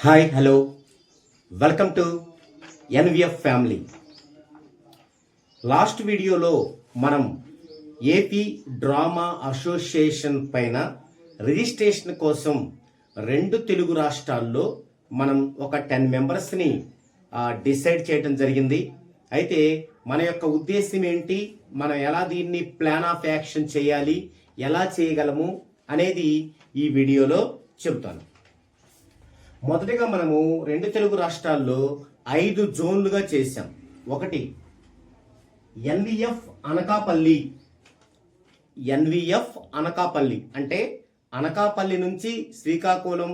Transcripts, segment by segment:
Hi hello welcome to NVF family. Last వీడియోలో మనం AP drama association పైన registration కోసం రెండు తెలుగు రాష్ట్రాల్లో మనం ఒక 10 మెంబర్స్ని డిసైడ్ చేయడం జరిగింది. అయితే మన యొక్క ఉద్దేశం ఏంటి, మనం ఎలా దీన్ని ప్లాన్ ఆఫ్ యాక్షన్ చేయాలి, ఎలా చేయగలము అనేది ఈ వీడియోలో చెబుతాను. మొదటిగా మనము రెండు తెలుగు రాష్ట్రాల్లో 5 జోన్లుగా చేశాం. ఒకటి ఎన్విఎఫ్ అనకాపల్లి. ఎన్విఎఫ్ అనకాపల్లి అంటే అనకాపల్లి నుంచి శ్రీకాకుళం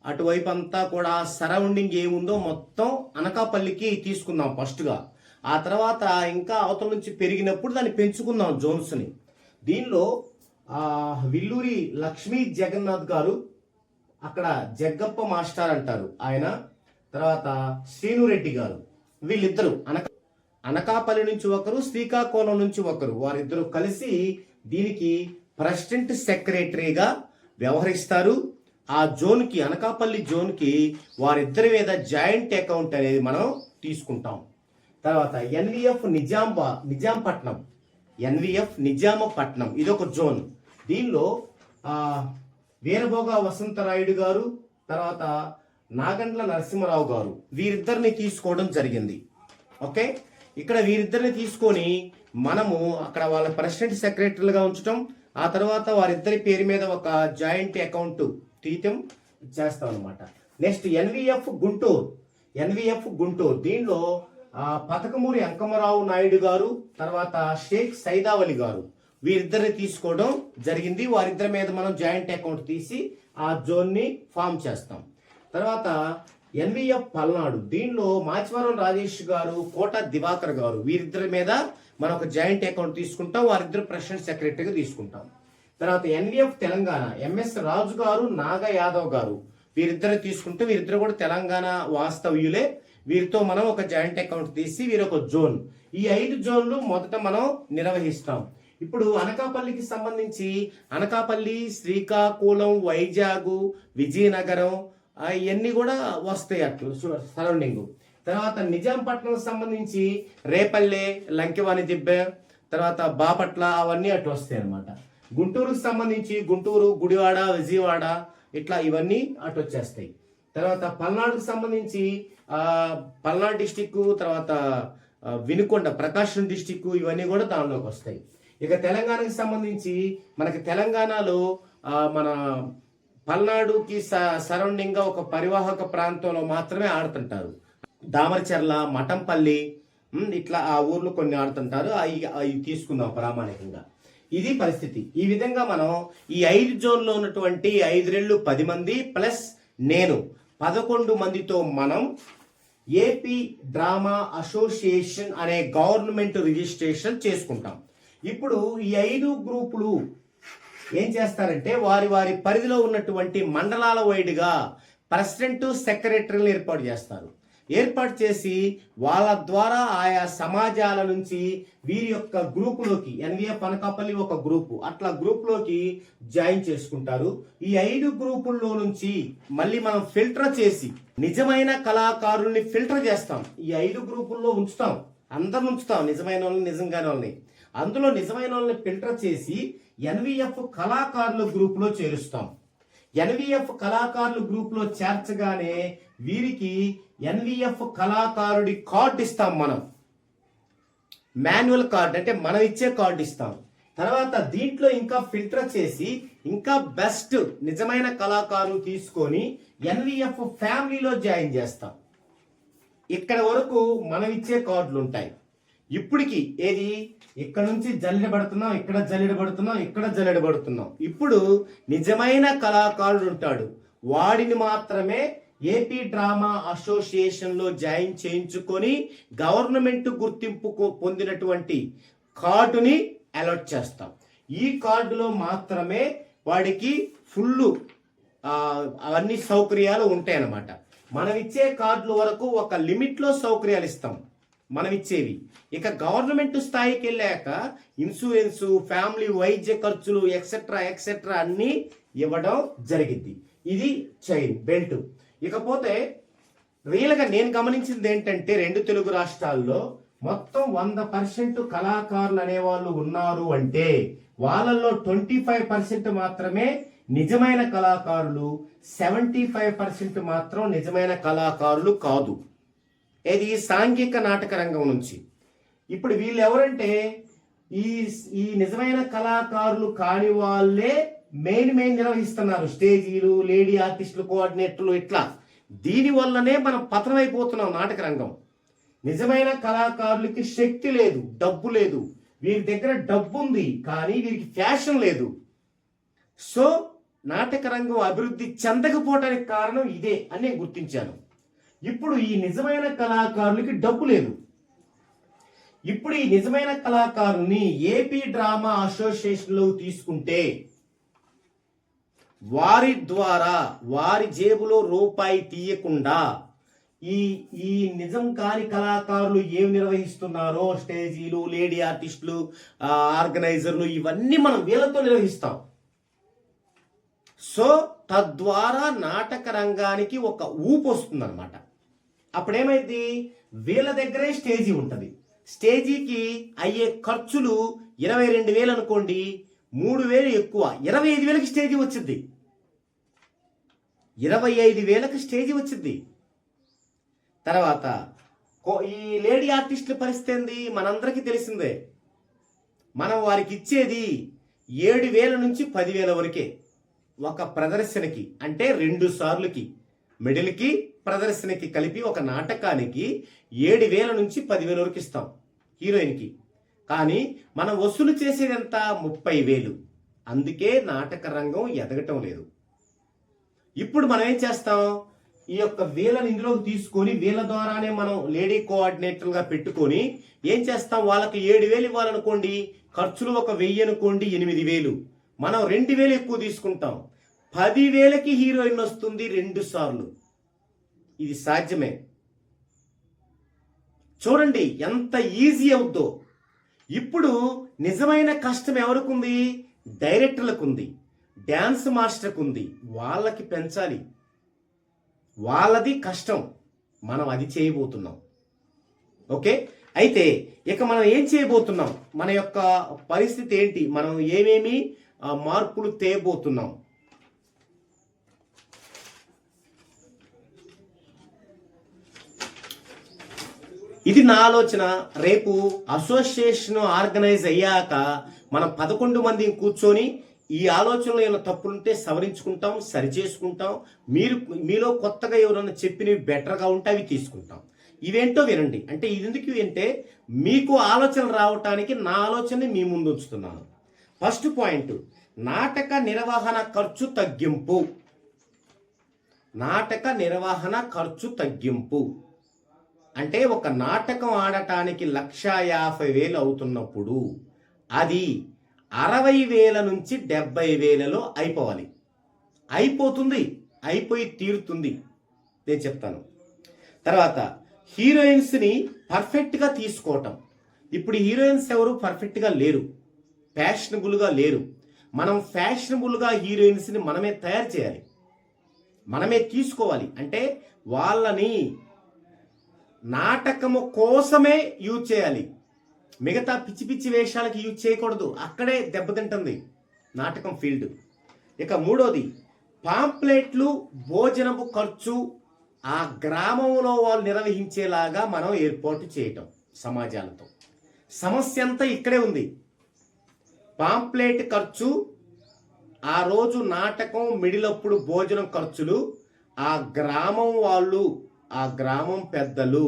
అటువైపు అంతా కూడా సరౌండింగ్ ఏముందో మొత్తం అనకాపల్లికి తీసుకుందాం ఫస్ట్గా. ఆ తర్వాత ఇంకా అవతల నుంచి పెరిగినప్పుడు దాన్ని పెంచుకుందాం జోన్స్ని. దీనిలో విల్లూరి లక్ష్మీ జగన్నాథ్ గారు, అక్కడ జగ్గప్ప మాస్టర్ అంటారు ఆయన, తర్వాత శ్రీనురెడ్డి గారు, వీళ్ళిద్దరు అనకాపల్లి నుంచి ఒకరు, శ్రీకాకుళం నుంచి ఒకరు, వారిద్దరు కలిసి దీనికి ప్రెసిడెంట్ సెక్రటరీగా వ్యవహరిస్తారు. ఆ జోన్కి, అనకాపల్లి జోన్కి వారిద్దరి మీద జాయింట్ అకౌంట్ అనేది మనం తీసుకుంటాం. తర్వాత ఎన్విఎఫ్ నిజాంపట్నం. ఎన్విఎఫ్ నిజామపట్నం ఇదొక జోన్. దీనిలో వీరభోగ వసంతరాయుడు గారు, తర్వాత నాగండ్ల నరసింహరావు గారు, వీరిద్దరిని తీసుకోవడం జరిగింది. ఓకే, ఇక్కడ వీరిద్దరిని తీసుకొని మనము అక్కడ వాళ్ళ ప్రెసిడెంట్ సెక్రటరీలుగా ఉంచటం, ఆ తర్వాత వారిద్దరి పేరు మీద ఒక జాయింట్ అకౌంట్ తీయటం చేస్తాం అనమాట. నెక్స్ట్ ఎన్విఎఫ్ గుంటూరు. ఎన్విఎఫ్ గుంటూరు దీనిలో పతకమూరి అంకమరావు నాయుడు గారు, తర్వాత షేక్ సైదావలి గారు, వీరిద్దరిని తీసుకోవడం జరిగింది. వారిద్దరి మీద మనం జాయింట్ అకౌంట్ తీసి ఆ జోన్ని ఫామ్ చేస్తాం. తర్వాత ఎన్విఎఫ్ పల్నాడు. దీనిలో మాచివరం రాజేష్ గారు, కోట దివాకర్ గారు, వీరిద్దరి మీద మనం ఒక జాయింట్ అకౌంట్ తీసుకుంటాం. వారిద్దరు ప్రెసిడెంట్ సెక్రటరీగా తీసుకుంటాం. తర్వాత ఎన్విఎఫ్ తెలంగాణ. ఎంఎస్ రాజు గారు, నాగ యాదవ్ గారు, వీరిద్దరు తీసుకుంటే వీరిద్దరు కూడా తెలంగాణ వాస్తవ్యులే. వీరితో మనం ఒక జాయింట్ అకౌంట్ తీసి వీరొక జోన్. ఈ 5 జోన్లు మొదట మనం నిర్వహిస్తాం. ఇప్పుడు అనకాపల్లికి సంబంధించి అనకాపల్లి, శ్రీకాకుళం, వైజాగ్, విజయనగరం ఇవన్నీ కూడా వస్తాయి అట్లు సరౌండింగ్. తర్వాత నిజాంపట్నం సంబంధించి రేపల్లె, లంకెవాణి దిబ్బ, తర్వాత బాపట్ల అవన్నీ అటు వస్తాయి అనమాట. గుంటూరుకు సంబంధించి గుంటూరు, గుడివాడ, విజయవాడ ఇట్లా ఇవన్నీ అటు వచ్చేస్తాయి. తర్వాత పల్నాడుకు సంబంధించి పల్నాడు డిస్టిక్, తర్వాత వినుకొండ, ప్రకాశం డిస్టిక్, ఇవన్నీ కూడా దానిలోకి వస్తాయి. ఇక తెలంగాణకి సంబంధించి మనకి తెలంగాణలో మన పల్నాడుకి సరౌండింగ్ గా ఒక పరివాహక ప్రాంతంలో మాత్రమే ఆడుతుంటారు. దామరచెర్ల, మఠంపల్లి ఇట్లా ఆ ఊర్లు కొన్ని ఆడుతుంటారు. అవి తీసుకుందాం ప్రామాణికంగా. ఇది పరిస్థితి. ఈ విధంగా మనం ఈ 5 జోన్లో ఉన్నటువంటి 5 రెళ్ళు 10 మంది ప్లస్ నేను 11 మందితో మనం ఏపీ డ్రామా అసోసియేషన్ అనే గవర్నమెంట్ రిజిస్ట్రేషన్ చేసుకుంటాం. ఇప్పుడు ఈ 5 గ్రూపులు ఏం చేస్తారంటే వారి వారి పరిధిలో ఉన్నటువంటి మండలాల వైడ్గా ప్రెసిడెంట్ సెక్రటరీలు ఏర్పాటు చేస్తారు. ఏర్పాటు చేసి వాళ్ళ ద్వారా ఆయా సమాజాల నుంచి వీరి యొక్క గ్రూపులోకి, ఎన్విఎఫ్ అనకాపల్లి ఒక గ్రూపు, అట్లా గ్రూప్లోకి జాయిన్ చేసుకుంటారు. ఈ 5 గ్రూపుల్లో నుంచి మళ్ళీ మనం ఫిల్టర్ చేసి నిజమైన కళాకారుల్ని ఫిల్టర్ చేస్తాం. ఈ 5 గ్రూపుల్లో ఉంచుతాం, అందరిని ఉంచుతాం, నిజమైన వాళ్ళని, నిజంగానే వాళ్ళని. అందులో నిజమైన వాళ్ళని ఫిల్టర్ చేసి ఎన్విఎఫ్ కళాకారుల గ్రూపులో చేరుస్తాం. ఎన్విఎఫ్ కళాకారుల గ్రూపులో చేర్చగానే వీరికి ఎన్విఎఫ్ కళాకారుడి కార్డు ఇస్తాం. మనం మాన్యువల్ కార్డు అంటే మనం ఇచ్చే కార్డు ఇస్తాం. తర్వాత దీంట్లో ఇంకా ఫిల్టర్ చేసి ఇంకా బెస్ట్ నిజమైన కళాకారులు తీసుకొని ఎన్విఎఫ్ ఫ్యామిలీలో జాయిన్ చేస్తాం. ఇక్కడ వరకు మనం ఇచ్చే కార్డులు ఉంటాయి. ఇప్పటికి ఏది ఇక్కడ నుంచి జల్లెడబడుతున్నాం, ఇక్కడ జల్లెడబడుతున్నాం, ఇక్కడ జల్లెడబడుతున్నాం. ఇప్పుడు నిజమైన కళాకారుడు ఉంటాడు, వాడిని మాత్రమే ఏపీ డ్రామా అసోసియేషన్లో జాయిన్ చేయించుకొని గవర్నమెంట్ గుర్తింపు పొందినటువంటి కార్డుని అలాట్ చేస్తాం. ఈ కార్డులో మాత్రమే వాడికి ఫుల్ అవన్నీ సౌకర్యాలు ఉంటాయి అన్నమాట. మనం ఇచ్చే కార్డుల వరకు ఒక లిమిట్లో సౌకర్యాలు ఇస్తాం మనం ఇచ్చేవి. ఇక గవర్నమెంట్ స్థాయికి వెళ్ళాక ఇన్సూరెన్స్, ఫ్యామిలీ వైద్య ఖర్చులు ఎక్సెట్రా ఎక్సెట్రా అన్నీ ఇవ్వడం జరిగింది. ఇది చైన్ బెల్ట్. ఇకపోతే రియల్గా నేను గమనించింది ఏంటంటే 2 తెలుగు రాష్ట్రాల్లో మొత్తం 100% కళాకారులు అనేవాళ్ళు ఉన్నారు అంటే వాళ్ళల్లో 25% మాత్రమే నిజమైన కళాకారులు, 75% మాత్రం నిజమైన కళాకారులు కాదు. ఇది సాంఘిక నాటక రంగం నుంచి. ఇప్పుడు వీళ్ళు ఎవరంటే ఈ ఈ నిజమైన కళాకారులు కాని వాళ్ళే మెయిన్ నిర్వహిస్తున్నారు. స్టేజీలు, లేడీ ఆర్టిస్టులు, కోఆర్డినేటర్లు, ఇట్లా. దీని వల్లనే మనం పతనమైపోతున్నాం నాటక రంగం. నిజమైన కళాకారులకి శక్తి లేదు, డబ్బు లేదు. వీరి దగ్గర డబ్బు ఉంది కానీ వీరికి ఫ్యాషన్ లేదు. సో నాటక రంగం అభివృద్ధి చెందకపోవటానికి కారణం ఇదే అని నేను గుర్తించాను. ఇప్పుడు ఈ నిజమైన కళాకారులకి డబ్బు లేదు. ఇప్పుడు ఈ నిజమైన కళాకారుల్ని ఏపీ డ్రామా అసోసియేషన్లో తీసుకుంటే వారి ద్వారా వారి జేబులో రూపాయి తీయకుండా ఈ నిజం కాని కళాకారులు ఏం నిర్వహిస్తున్నారో, స్టేజీలు, లేడీ ఆర్టిస్టులు, ఆర్గనైజర్లు, ఇవన్నీ మనం వీళ్ళతో నిర్వహిస్తాం. సో తద్వారా నాటక రంగానికి ఒక ఊపు వస్తుంది అనమాట. అప్పుడేమైంది, వీళ్ళ దగ్గరే స్టేజీ ఉంటుంది. స్టేజీకి అయ్యే ఖర్చులు 22,000 అనుకోండి, 3,000 ఎక్కువ, 25,000కి స్టేజీ వచ్చింది. 25,000కి స్టేజీ వచ్చింది. తర్వాత ఈ లేడీ ఆర్టిస్టుల పరిస్థితి ఏంది మనందరికీ తెలిసిందే. మనం వారికి ఇచ్చేది 7,000 నుంచి 10,000 వరకే ఒక ప్రదర్శనకి, అంటే 2 సార్లుకి, మిడిల్కి ప్రదర్శనకి కలిపి ఒక నాటకానికి 7,000 నుంచి 10,000 వరకు ఇస్తాం హీరోయిన్కి. కానీ మనం వసూలు చేసేది ఎంత, 30,000. అందుకే నాటక రంగం ఎదగటం లేదు. ఇప్పుడు మనం ఏం చేస్తాం, ఈ యొక్క వీళ్ళని ఇందులోకి తీసుకొని వీళ్ళ ద్వారానే మనం లేడీ కోఆర్డినేటర్గా పెట్టుకొని ఏం చేస్తాం, వాళ్ళకి 7,000 ఇవ్వాలనుకోండి, ఖర్చులు ఒక 1,000 అనుకోండి, 8,000. మనం 2,000 ఎక్కువ తీసుకుంటాం, 10,000కి హీరోయిన్ వస్తుంది 2 సార్లు. ఇది సాధ్యమే. చూడండి ఎంత ఈజీ అవుద్దో. ఇప్పుడు నిజమైన కష్టం ఎవరికి ఉంది, డైరెక్టర్లకు ఉంది, డ్యాన్స్ మాస్టర్కి ఉంది. వాళ్ళకి పెంచాలి, వాళ్ళది కష్టం. మనం అది చేయబోతున్నాం. ఓకే, అయితే ఇక మనం ఏం చేయబోతున్నాం, మన యొక్క పరిస్థితి ఏంటి, మనం ఏమేమి మార్పులు తేయబోతున్నాం. ఇది నా ఆలోచన. రేపు అసోసియేషన్ ఆర్గనైజ్ అయ్యాక మనం 11 మందిని కూర్చొని ఈ ఆలోచనలో ఏమైనా తప్పులుంటే సవరించుకుంటాం, సరిచేసుకుంటాం. మీలో కొత్తగా ఎవరైనా చెప్పినవి బెటర్గా ఉంటే అవి తీసుకుంటాం. ఇవేంటో వినండి. అంటే ఇది ఎందుకు అంటే మీకు ఆలోచన రావటానికి నా ఆలోచనని మీ ముందు ఉంచుతున్నాను. ఫస్ట్ పాయింట్, నాటక నిర్వహణ ఖర్చు తగ్గింపు. నాటక నిర్వహణ ఖర్చు తగ్గింపు అంటే ఒక నాటకం ఆడటానికి 1,50,000 అవుతున్నప్పుడు అది 60,000 నుంచి 70,000లో అయిపోవాలి. అయిపోతుంది, అయిపోయి తీరుతుంది, నేను చెప్తాను. తర్వాత హీరోయిన్స్ని పర్ఫెక్ట్గా తీసుకోవటం. ఇప్పుడు హీరోయిన్స్ ఎవరు పర్ఫెక్ట్గా లేరు, ఫ్యాషనబుల్గా లేరు. మనం ఫ్యాషనబుల్గా హీరోయిన్స్ని మనమే తయారు చేయాలి, మనమే తీసుకోవాలి. అంటే వాళ్ళని నాటకము కోసమే యూజ్ చేయాలి, మిగతా పిచ్చి పిచ్చి వేషాలకి యూజ్ చేయకూడదు. అక్కడే దెబ్బతింటుంది నాటకం ఫీల్డ్. ఇక మూడోది, పాంప్లెట్లు, భోజనపు ఖర్చు ఆ గ్రామంలో వాళ్ళు నిర్వహించేలాగా మనం ఏర్పాటు చేయటం సమాజాలతో. సమస్య అంతా ఇక్కడే ఉంది. పాంప్లెట్ ఖర్చు, ఆ రోజు నాటకం మిడిలప్పుడు భోజనం ఖర్చులు ఆ గ్రామం వాళ్ళు, ఆ గ్రామం పెద్దలు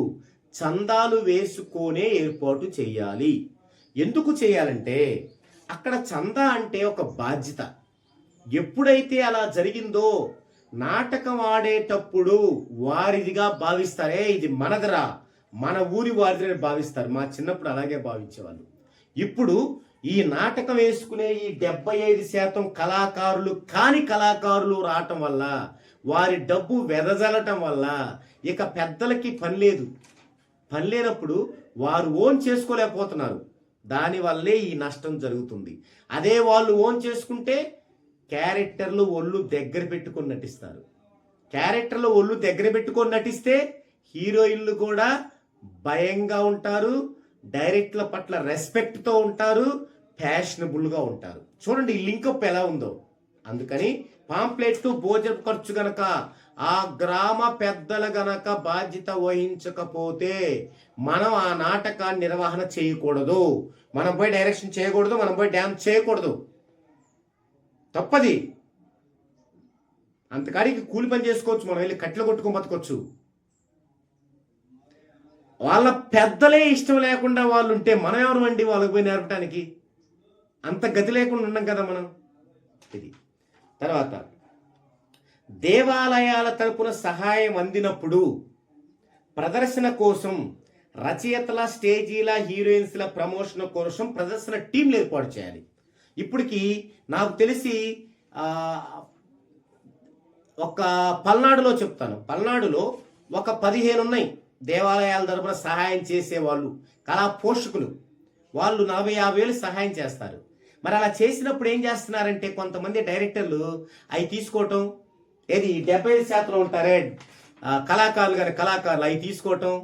చందాలు వేసుకొనే ఏర్పాటు చేయాలి. ఎందుకు చేయాలంటే అక్కడ చందా అంటే ఒక బాధ్యత. ఎప్పుడైతే అలా జరిగిందో నాటకం ఆడేటప్పుడు వారిదిగా భావిస్తారే, ఇది మనదరా, మన ఊరి వారిదని భావిస్తారు. మా చిన్నప్పుడు అలాగే భావించేవాళ్ళు. ఇప్పుడు ఈ నాటకం వేసుకునే ఈ 75% కళాకారులు కాని కళాకారులు రావటం వల్ల, వారి డబ్బు వెదజల్లటం వల్ల ఇక పెద్దలకి పని లేదు. పని లేనప్పుడు వారు ఓన్ చేసుకోలేకపోతున్నారు. దానివల్లే ఈ నష్టం జరుగుతుంది. అదే వాళ్ళు ఓన్ చేసుకుంటే క్యారెక్టర్లు ఒళ్ళు దగ్గర పెట్టుకుని నటిస్తారు. క్యారెక్టర్లో ఒళ్ళు దగ్గర పెట్టుకొని నటిస్తే హీరోయిన్లు కూడా భయంగా ఉంటారు, డైరెక్టర్ల పట్ల రెస్పెక్ట్తో ఉంటారు, ఫ్యాషనబుల్గా ఉంటారు. చూడండి ఈ లింకప్ ఎలా ఉందో. అందుకని పాంప్లెట్ భోజన ఖర్చు గనక ఆ గ్రామ పెద్దల గనక బాధ్యత వహించకపోతే మనం ఆ నాటకాన్ని నిర్వహణ చేయకూడదు. మనం పోయి డైరెక్షన్ చేయకూడదు, మనం పోయి డ్యాన్స్ చేయకూడదు, తప్పది. అంతకాడికి కూలి పని చేసుకోవచ్చు, మనం వెళ్ళి కట్టెలు కొట్టుకొని బతకొచ్చు. వాళ్ళ పెద్దలే ఇష్టం లేకుండా వాళ్ళు ఉంటే మనం ఎవరు అండి వాళ్ళకి పోయి నేర్పడానికి? అంత గతి లేకుండా ఉన్నాం కదా మనం. ఇది తర్వాత దేవాలయాల తరపున సహాయం అందినప్పుడు ప్రదర్శన కోసం రచయితల, స్టేజీల, హీరోయిన్స్ల ప్రమోషన్ కోసం ప్రదర్శన టీంలు ఏర్పాటు చేయాలి. ఇప్పటికి నాకు తెలిసి ఒక పల్నాడులో చెప్తాను, పల్నాడులో ఒక 15 ఉన్నాయి దేవాలయాల తరపున సహాయం చేసేవాళ్ళు, కళా పోషకులు. వాళ్ళు 40-50 వేలు సహాయం చేస్తారు. మరి అలా చేసినప్పుడు ఏం చేస్తున్నారంటే కొంతమంది డైరెక్టర్లు అవి తీసుకోవటం, ఏది 75% ఉంటారే కళాకారులు కానీ కళాకారులు అవి తీసుకోవటం,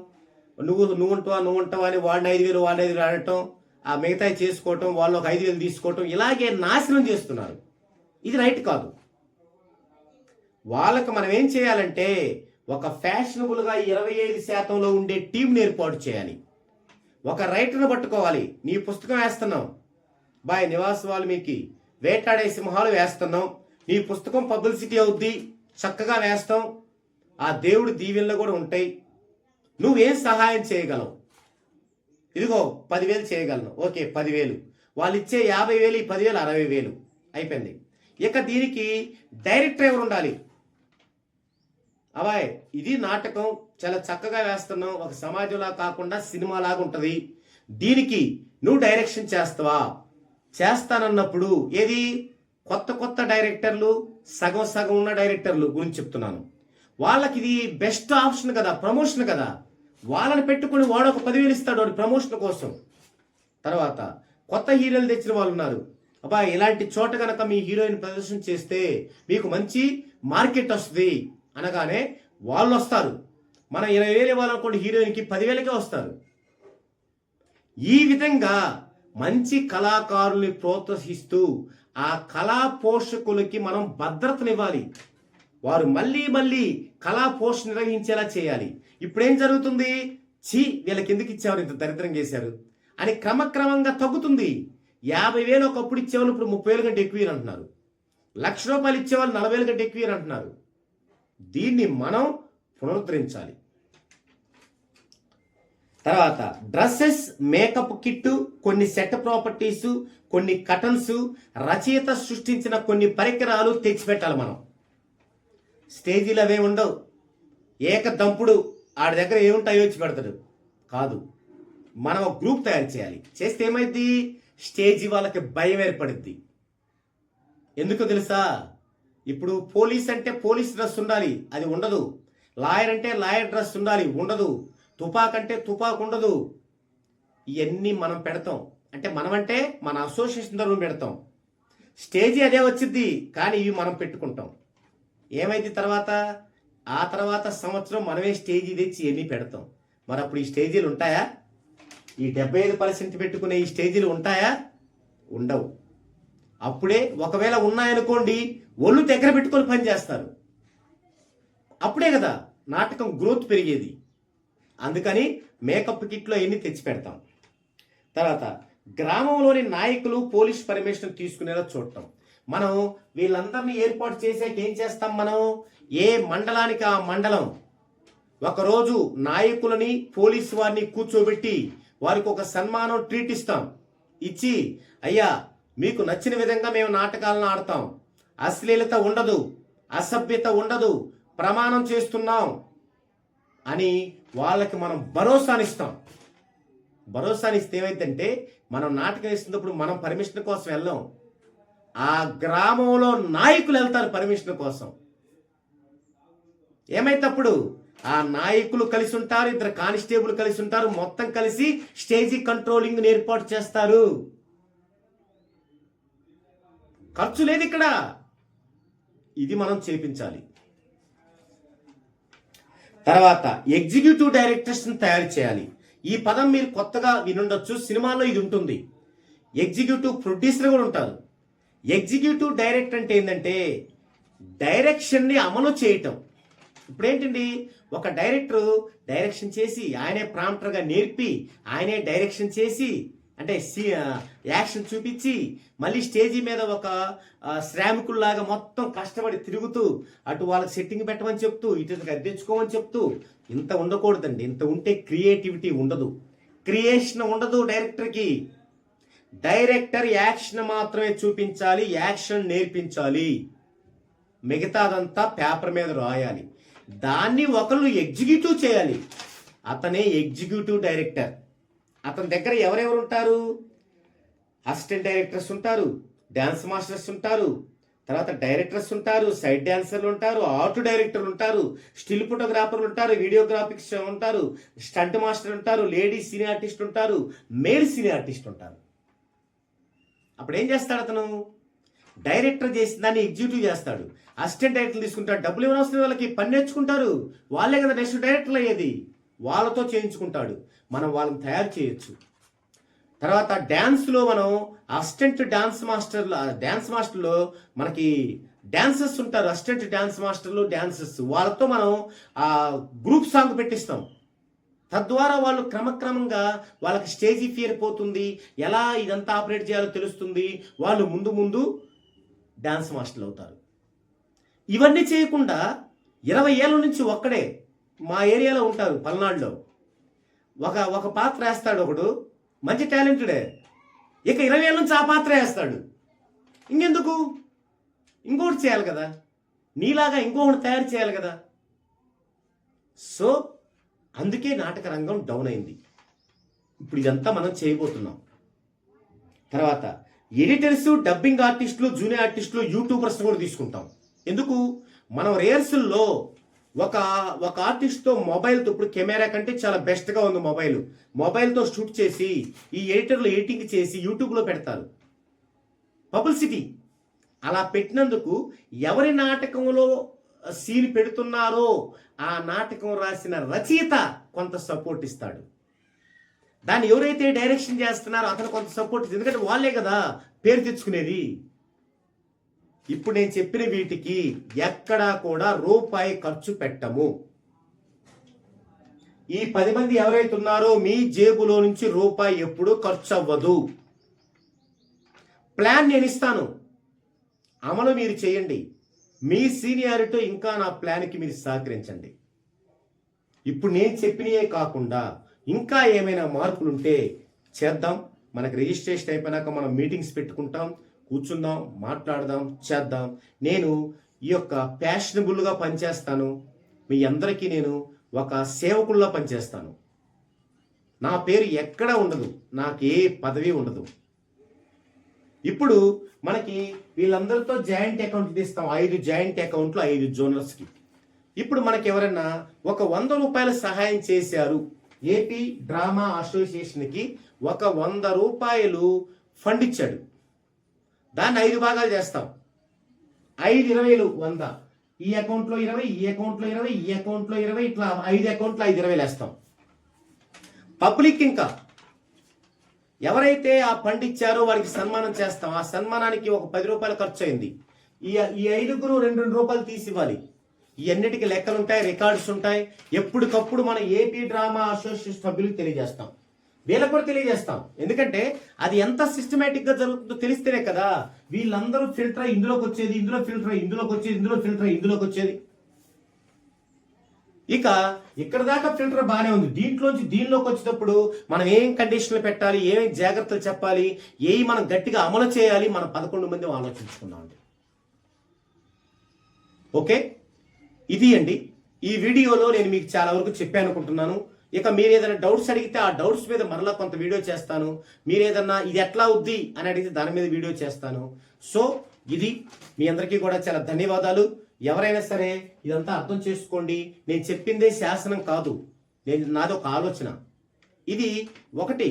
నువ్వు ఉంటావా అని వాడిని 5,000 వాడిని 5,000 ఆడటం, ఆ మిగతా చేసుకోవటం, వాళ్ళు ఒక 5,000 తీసుకోవటం, ఇలాగే నాశనం చేస్తున్నారు. ఇది రైట్ కాదు. వాళ్ళకి మనం ఏం చేయాలంటే ఒక ఫ్యాషనబుల్గా 25%లో ఉండే టీంని ఏర్పాటు చేయాలి. ఒక రైటర్ను పట్టుకోవాలి. నీ పుస్తకం వేస్తున్నాం బాయ్ నివాస్ వాల్మీకి వేటాడే సింహాలు వేస్తున్నాం, నీ పుస్తకం పబ్లిసిటీ అవుద్ది, చక్కగా వేస్తాం, ఆ దేవుడి దీవెనలు కూడా ఉంటాయి. నువ్వేం సహాయం చేయగలవు? ఇదిగో 10,000 చేయగలను, ఓకే 10,000. వాళ్ళు ఇచ్చే 50,000, 10,000, 60,000 అయిపోయింది. ఇక దీనికి డైరెక్టర్ ఎవరు ఉండాలి? అబ్బాయ్ ఇది నాటకం చాలా చక్కగా వేస్తున్నావు, ఒక సమాజంలా కాకుండా సినిమాలాగా ఉంటుంది, దీనికి నువ్వు డైరెక్షన్ చేస్తావా? చేస్తానన్నప్పుడు ఏది కొత్త డైరెక్టర్లు, సగం ఉన్న డైరెక్టర్లు గురించి చెప్తున్నాను. వాళ్ళకి ఇది బెస్ట్ ఆప్షన్ కదా, ప్రమోషన్ కదా. వాళ్ళని పెట్టుకుని వాడు ఒక 10,000 ఇస్తాడు వాడు ప్రమోషన్ కోసం. తర్వాత కొత్త హీరోలు తెచ్చిన వాళ్ళు ఉన్నారు. అబ్బా ఇలాంటి చోట కనుక మీ హీరోయిన్ ప్రదర్శన చేస్తే మీకు మంచి మార్కెట్ వస్తుంది అనగానే వాళ్ళు వస్తారు. మనం 20,000 ఇవ్వాలనుకోండి, హీరోయిన్కి 10,000కే వస్తారు. ఈ విధంగా మంచి కళాకారుల్ని ప్రోత్సహిస్తూ ఆ కళా పోషకులకి మనం భద్రతనివ్వాలి. వారు మళ్ళీ కళా పోషణ నిర్వహించేలా చేయాలి. ఇప్పుడేం జరుగుతుంది? వీళ్ళకి ఎందుకు ఇచ్చేవారు, ఇంత దరిద్రం చేశారు అని క్రమక్రమంగా తగ్గుతుంది. 50,000 ఒకప్పుడు ఇచ్చేవాళ్ళు ఇప్పుడు 30,000 కంటే ఎక్కువ అంటున్నారు. ₹1,00,000 ఇచ్చేవాళ్ళు 40,000 కంటే ఎక్కువ అంటున్నారు. దీన్ని మనం పునరుద్ధరించాలి. తర్వాత డ్రెస్సెస్, మేకప్ కిట్, కొన్ని సెట్ ప్రాపర్టీస్, కొన్ని కటన్స్, రచయిత సృష్టించిన కొన్ని పరికరాలు తెచ్చిపెట్టాలి. మనం స్టేజీలు అవే ఉండవు, ఏకదంపుడు ఆడి దగ్గర ఏముంటాయో వచ్చి పెడతాడు కాదు. మనం ఒక గ్రూప్ తయారు చేయాలి. చేస్తే ఏమైంది? స్టేజీ వాళ్ళకి భయం ఏర్పడుద్ది. ఎందుకు తెలుసా? ఇప్పుడు పోలీస్ అంటే పోలీస్ డ్రెస్ ఉండాలి, అది ఉండదు. లాయర్ అంటే లాయర్ డ్రెస్ ఉండాలి, ఉండదు. తుపాక్ అంటే తుపాక్ ఉండదు. ఇవన్నీ మనం పెడతాం. అంటే మనమంటే మన అసోసియేషన్ తరఫున పెడతాం. స్టేజీ అదే వచ్చింది, కానీ ఇవి మనం పెట్టుకుంటాం. ఏమైంది తర్వాత? ఆ తర్వాత సంవత్సరం మనమే స్టేజీ తెచ్చి ఇవన్నీ పెడతాం. మరి అప్పుడు ఈ స్టేజీలు ఉంటాయా? ఈ 75% పెట్టుకునే ఈ స్టేజీలు ఉంటాయా? ఉండవు. అప్పుడే ఒకవేళ ఉన్నాయనుకోండి, ఒళ్ళు దగ్గర పెట్టుకొని పనిచేస్తారు. అప్పుడే కదా నాటకం గ్రోత్ పెరిగేది. అందుకని మేకప్ కిట్లో ఎన్ని తెచ్చి పెడతాం. తర్వాత గ్రామంలోని నాయకులు పోలీస్ పర్మిషన్ తీసుకునేలా చూడటం. మనం వీళ్ళందరినీ ఏర్పాటు చేసాక ఏం చేస్తాం? మనం ఏ మండలానికి ఆ మండలం ఒకరోజు నాయకులని, పోలీసు వారిని కూర్చోబెట్టి వారికి ఒక సన్మానం, ట్రీట్ ఇస్తాం. ఇచ్చి అయ్యా మీకు నచ్చిన విధంగా మేము నాటకాలను ఆడతాం, అశ్లీలత ఉండదు, అసభ్యత ఉండదు, ప్రమాణం చేస్తున్నాం అని వాళ్ళకి మనం భరోసానిస్తాం. భరోసానిస్తే ఏమైందంటే మనం నాటకం ఇస్తున్నప్పుడు మనం పర్మిషన్ కోసం వెళ్ళాం, ఆ గ్రామంలో నాయకులు వెళ్తారు పర్మిషన్ కోసం. ఏమైతప్పుడు ఆ నాయకులు కలిసి ఉంటారు, 2 కానిస్టేబుల్ కలిసి ఉంటారు, మొత్తం కలిసి స్టేజీ కంట్రోలింగ్ ఏర్పాటు చేస్తారు. ఖర్చు లేదు ఇక్కడ. ఇది మనం చేపించాలి. తర్వాత ఎగ్జిక్యూటివ్ డైరెక్టర్స్ని తయారు చేయాలి. ఈ పదం మీరు కొత్తగా వినుండొచ్చు, సినిమాలో ఇది ఉంటుంది. ఎగ్జిక్యూటివ్ ప్రొడ్యూసర్ కూడా ఉంటారు. ఎగ్జిక్యూటివ్ డైరెక్టర్ అంటే ఏంటంటే డైరెక్షన్ని అమలు చేయటం. ఇప్పుడు ఏంటండి, ఒక డైరెక్టర్ డైరెక్షన్ చేసి ఆయనే ప్రాంప్టర్గా నేర్పి ఆయనే డైరెక్షన్ చేసి అంటే యాక్షన్ చూపించి మళ్ళీ స్టేజీ మీద ఒక శ్రామికుల్లాగా మొత్తం కష్టపడి తిరుగుతూ అటు వాళ్ళకి సెట్టింగ్ పెట్టమని చెప్తూ ఇటు అద్దెంచుకోమని చెప్తూ ఇంత ఉండకూడదండి. ఇంత ఉంటే క్రియేటివిటీ ఉండదు, క్రియేషన్ ఉండదు డైరెక్టర్కి. డైరెక్టర్ యాక్షన్ మాత్రమే చూపించాలి, యాక్షన్ నేర్పించాలి, మిగతాదంతా పేపర్ మీద రాయాలి. దాన్ని ఒకళ్ళు ఎగ్జిక్యూటివ్ చేయాలి, అతనే ఎగ్జిక్యూటివ్ డైరెక్టర్. అతని దగ్గర ఎవరెవరు ఉంటారు? అసిస్టెంట్ డైరెక్టర్స్ ఉంటారు, డ్యాన్స్ మాస్టర్స్ ఉంటారు, తర్వాత డైరెక్టర్స్ ఉంటారు, సైడ్ డాన్సర్లు ఉంటారు, ఆర్ట్ డైరెక్టర్లు ఉంటారు, స్టిల్ ఫోటోగ్రాఫర్లు ఉంటారు, వీడియోగ్రాఫిక్స్ ఉంటారు, స్టంట్ మాస్టర్ ఉంటారు, లేడీ సినీ ఆర్టిస్ట్ ఉంటారు, మేల్ సినీ ఆర్టిస్ట్ ఉంటారు. అప్పుడు ఏం చేస్తాడు అతను? డైరెక్టర్ చేసిన దాన్ని ఎగ్జిక్యూటివ్ చేస్తాడు. అసిస్టెంట్ డైరెక్టర్లు తీసుకుంటాడు, డబ్బులు ఇవ్వనవసరం వాళ్ళకి, పని నేర్చుకుంటారు, వాళ్ళే కదా నెక్స్ట్ డైరెక్టర్లు అయ్యేది, వాళ్ళతో చేయించుకుంటాడు. మనం వాళ్ళని తయారు చేయొచ్చు. తర్వాత డ్యాన్స్లో మనం అసిస్టెంట్ డ్యాన్స్ మాస్టర్లో మనకి డాన్సర్స్ ఉంటారు, అసిస్టెంట్ డ్యాన్స్ మాస్టర్లు డాన్సర్స్, వాళ్ళతో మనం గ్రూప్ సాంగ్ పెట్టిస్తాం. తద్వారా వాళ్ళు క్రమక్రమంగా వాళ్ళకి స్టేజీ ఫియర్ పోతుంది, ఎలా ఇదంతా ఆపరేట్ చేయాలో తెలుస్తుంది, వాళ్ళు ముందు ముందు డ్యాన్స్ మాస్టర్లు అవుతారు. ఇవన్నీ చేయకుండా 20 ఏళ్ళ నుంచి ఒక్కడే మా ఏరియాలో ఉంటారు పల్నాడులో, ఒక పాత్ర వేస్తాడు ఒకడు, మంచి టాలెంటెడే, ఇక 20 ఏళ్ళ నుంచి ఆ పాత్ర వేస్తాడు. ఇంకెందుకు? ఇంకోటి చేయాలి కదా, నీలాగా ఇంకొకటి తయారు చేయాలి కదా. సో అందుకే నాటక రంగం డౌన్ అయింది. ఇప్పుడు ఇదంతా మనం చేయబోతున్నాం. తర్వాత ఎడిటర్స్, డబ్బింగ్ ఆర్టిస్టులు, జూనియర్ ఆర్టిస్టులు, యూట్యూబర్స్ కూడా తీసుకుంటాం. ఎందుకు? మనం రిహర్సల్లో ఒక ఆర్టిస్ట్తో మొబైల్తో, ఇప్పుడు కెమెరా కంటే చాలా బెస్ట్గా ఉంది మొబైల్తో షూట్ చేసి ఈ ఎడిటర్లు ఎడిటింగ్ చేసి యూట్యూబ్లో పెడతారు, పబ్లిసిటీ. అలా పెట్టినందుకు ఎవరి నాటకంలో సీన్ పెడుతున్నారో ఆ నాటకం రాసిన రచయిత కొంత సపోర్ట్ ఇస్తాడు. దాన్ని ఎవరైతే డైరెక్షన్ చేస్తున్నారో అతను కొంత సపోర్ట్ ఇస్తుంది, ఎందుకంటే వాళ్ళే కదా పేరు తెచ్చుకునేది. ఇప్పుడు నేను చెప్పిన వీటికి ఎక్కడా కూడా రూపాయి ఖర్చు పెట్టము. ఈ 10 మంది ఎవరైతే ఉన్నారో మీ జేబులో నుంచి రూపాయి ఎప్పుడు ఖర్చు అవ్వదు. ప్లాన్ నేను ఇస్తాను, అమలు మీరు చేయండి. మీ సీనియారిటీ ఇంకా నా ప్లాన్కి మీరు సహకరించండి. ఇప్పుడు నేను చెప్పినవే కాకుండా ఇంకా ఏమైనా మార్పులుంటే చేద్దాం. మనకు రిజిస్ట్రేషన్ అయిపోయినాక మనం మీటింగ్స్ పెట్టుకుంటాం, కూర్చుందాం, మాట్లాడదాం, చేద్దాం. నేను ఈ యొక్క ప్యాషనబుల్గా పనిచేస్తాను. మీ అందరికీ నేను ఒక సేవకుల్లా పనిచేస్తాను. నా పేరు ఎక్కడ ఉండదు, నాకు ఏ పదవి ఉండదు. ఇప్పుడు మనకి వీళ్ళందరితో జాయింట్ అకౌంట్ తీస్తాం, 5 జాయింట్ అకౌంట్లు 5 జోనర్స్కి. ఇప్పుడు మనకి ఎవరైనా ఒక 100 రూపాయల సహాయం చేశారు, ఏపీ డ్రామా అసోసియేషన్కి ఒక 100 రూపాయలు ఫండ్ ఇచ్చాడు, దాన్ని 5 భాగాలు చేస్తాం. 5 20లు 100, ఈ అకౌంట్లో 20, ఈ అకౌంట్లో 20, ఈ అకౌంట్లో 20, ఇట్లా 5 అకౌంట్లో 5 20లు వేస్తాం. పబ్లిక్ ఇంకా ఎవరైతే ఆ ఫండ్ ఇచ్చారో వారికి సన్మానం చేస్తాం. ఆ సన్మానానికి ఒక 10 రూపాయలు ఖర్చు అయింది. ఈ 5గురు 2 రూపాయలు తీసి ఇవ్వాలి. ఈ అన్నిటికీ లెక్కలు ఉంటాయి, రికార్డ్స్ ఉంటాయి. ఎప్పటికప్పుడు మన ఏపీ డ్రామా అసోసియేషన్ సభ్యులకు తెలియజేస్తాం, వీళ్ళకు కూడా తెలియజేస్తాం. ఎందుకంటే అది ఎంత సిస్టమేటిక్గా జరుగుతుందో తెలిస్తేనే కదా వీళ్ళందరూ ఫిల్టర్ అయ్యి ఇందులోకి వచ్చేది, ఇందులో ఫిల్టర్ అయ్యి ఇందులోకి వచ్చేది, ఇందులో ఫిల్టర్ అయ్యి ఇందులోకి వచ్చేది. ఇక ఇక్కడ దాకా ఫిల్టర్ బాగానే ఉంది, దీనిలోకి వచ్చేటప్పుడు మనం ఏం కండిషన్లు పెట్టాలి, ఏమేమి జాగ్రత్తలు చెప్పాలి, ఏవి మనం గట్టిగా అమలు చేయాలి, మనం 11 మంది ఆలోచించుకుందామండి. ఓకే, ఇది అండి ఈ వీడియోలో నేను మీకు చాలా వరకు చెప్పాను అనుకుంటున్నాను. ఇక మీరు ఏదైనా డౌట్స్ అడిగితే ఆ డౌట్స్ మీద మరలా కొంత వీడియో చేస్తాను. మీరు ఏదన్నా ఇది ఎట్లా అవుద్ది అని అడిగితే దాని మీద వీడియో చేస్తాను. సో ఇది మీ అందరికీ కూడా చాలా ధన్యవాదాలు. ఎవరైనా సరే ఇదంతా అర్థం చేసుకోండి. నేను చెప్పిందే శాసనం కాదు, నాది ఒక ఆలోచన. ఇది ఒకటి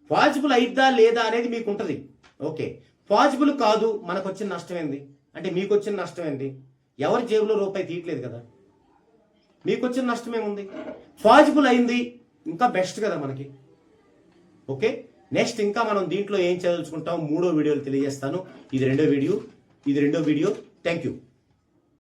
పాజిబుల్ అయిద్దా లేదా అనేది మీకు ఉంటుంది. ఓకే, పాజిబుల్ కాదు, మనకు వచ్చిన నష్టం ఏంది అంటే మీకు వచ్చిన నష్టం ఏంది? ఎవరి జేబులో రూపాయి తీయట్లేదు కదా. మీకు వచ్చిన నష్టం ఏముంది? పాజిబుల్ అయింది, ఇంకా బెస్ట్ కదా మనకి. ఓకే, నెక్స్ట్ ఇంకా మనం దీంట్లో ఏం చదువుకుంటాం 3వ వీడియోలు తెలియజేస్తాను. ఇది రెండో వీడియో. Thank you.